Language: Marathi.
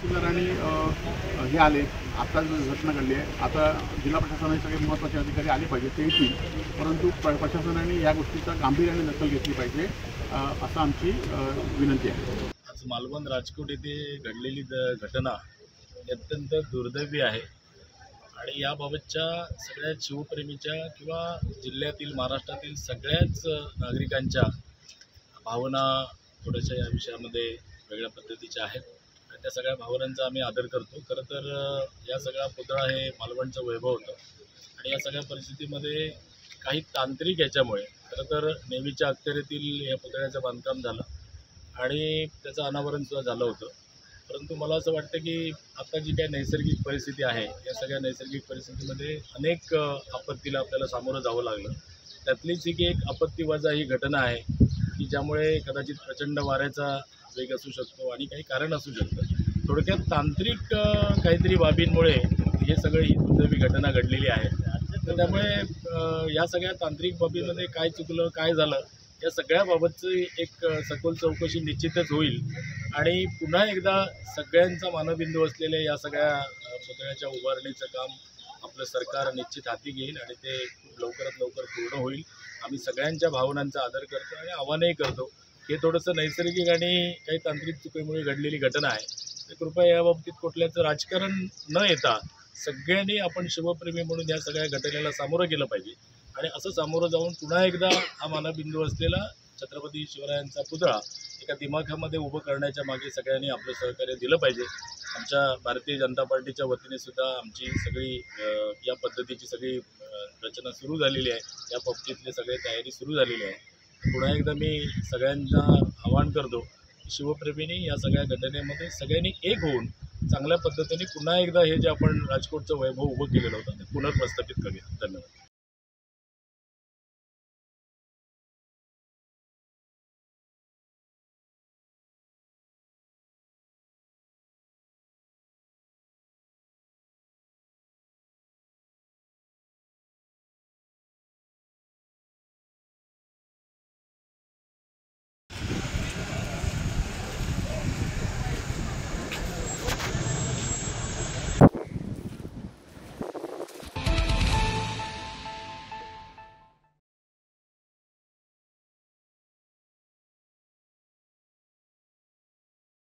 तहसीलदारांनी हे आले, आता घटना घडली आहे, आता जिल्हा प्रशासनाने सगळे महत्त्वाचे अधिकारी आले पाहिजे, ते येतील, परंतु प्रशासनाने या गोष्टीचा गांभीर्याने दखल घेतली पाहिजे असं आमची विनंती आहे. आज मालवण राजकोट येथे घडलेली घटना अत्यंत दुर्दैवी आहे आणि याबाबतच्या सगळ्या शिवप्रेमीच्या किंवा जिल्ह्यातील महाराष्ट्रातील सगळ्याच नागरिकांच्या भावना थोड्याशा या विषयामध्ये वेगळ्या पद्धतीच्या आहेत आणि त्या सगळ्या भावनांचा आम्ही आदर करतो. खरं तर या सगळा पुतळा हे मालवणचं वैभव होतं आणि या सगळ्या परिस्थितीमध्ये काही तांत्रिक याच्यामुळे खरं तर नेव्हीच्या अखत्यारीतील या पुतळ्याचं बांधकाम झालं आणि त्याचं अनावरणसुद्धा झालं होतं. परंतु मला असं वाटतं की आता जी काही नैसर्गिक परिस्थिती आहे या सगळ्या नैसर्गिक परिस्थितीमध्ये अनेक आपत्तीला आपल्याला सामोरं जावं लागलं. त्यातलीच ही एक आपत्तीवजा ही घटना आहे की ज्यामुळे कदाचित प्रचंड वाऱ्याचा वेग असू शकतो आणि काही कारण असू शकतं. थोडक्यात तांत्रिक काहीतरी बाबींमुळे हे सगळी ही दुर्दैवी घटना घडलेली आहे. तर त्यामुळे या सगळ्या तांत्रिक बाबीमध्ये काय चुकलं, काय झालं या सगळ्याबाबतची एक सखोल चौकशी निश्चितच होईल आणि पुन्हा एकदा सगळ्यांचा मानबिंदू असलेल्या या सगळ्या पुतळ्याच्या उभारणीचं काम आपलं सरकार निश्चित हाती घेईल आणि ते खूप लवकरात लवकर पूर्ण होईल. आम्ही सगळ्यांच्या भावनांचा आदर करतो आणि आव्हानही करतो की हे थोडंसं नैसर्गिक आणि काही तांत्रिक चुकीमुळे घडलेली घटना आहे. तर कृपया याबाबतीत कुठल्याचं राजकारण न येता सगळ्यांनी आपण शिवप्रेमी म्हणून या सगळ्या घटनेला सामोरं गेलं पाहिजे आणि असं सामोरं जाऊन पुन्हा एकदा हा मानबिंदू असलेला छत्रपती शिवरायांचा पुतळा एका दिमाखामध्ये उभं करण्याच्या मागे सगळ्यांनी आपलं सहकार्य दिलं पाहिजे. आमच्या भारतीय जनता पार्टीच्या वतीने सुद्धा आमची सगळी या पद्धतीची सगळी रचना सुरू झालेली आहे. या बाबतीतली सगळी तयारी सुरू झालेली आहे. पुन्हा एकदा मी सगळ्यांना आवाहन करतो शिवप्रेमींनी या सगळ्या घटनेमध्ये सगळ्यांनी एक होऊन चांगल्या पद्धतीने पुन्हा एकदा हे जे आपण राजकोटचं वैभव उभं केलेलं होतं ते पुनर्प्रस्थापित करूया. धन्यवाद.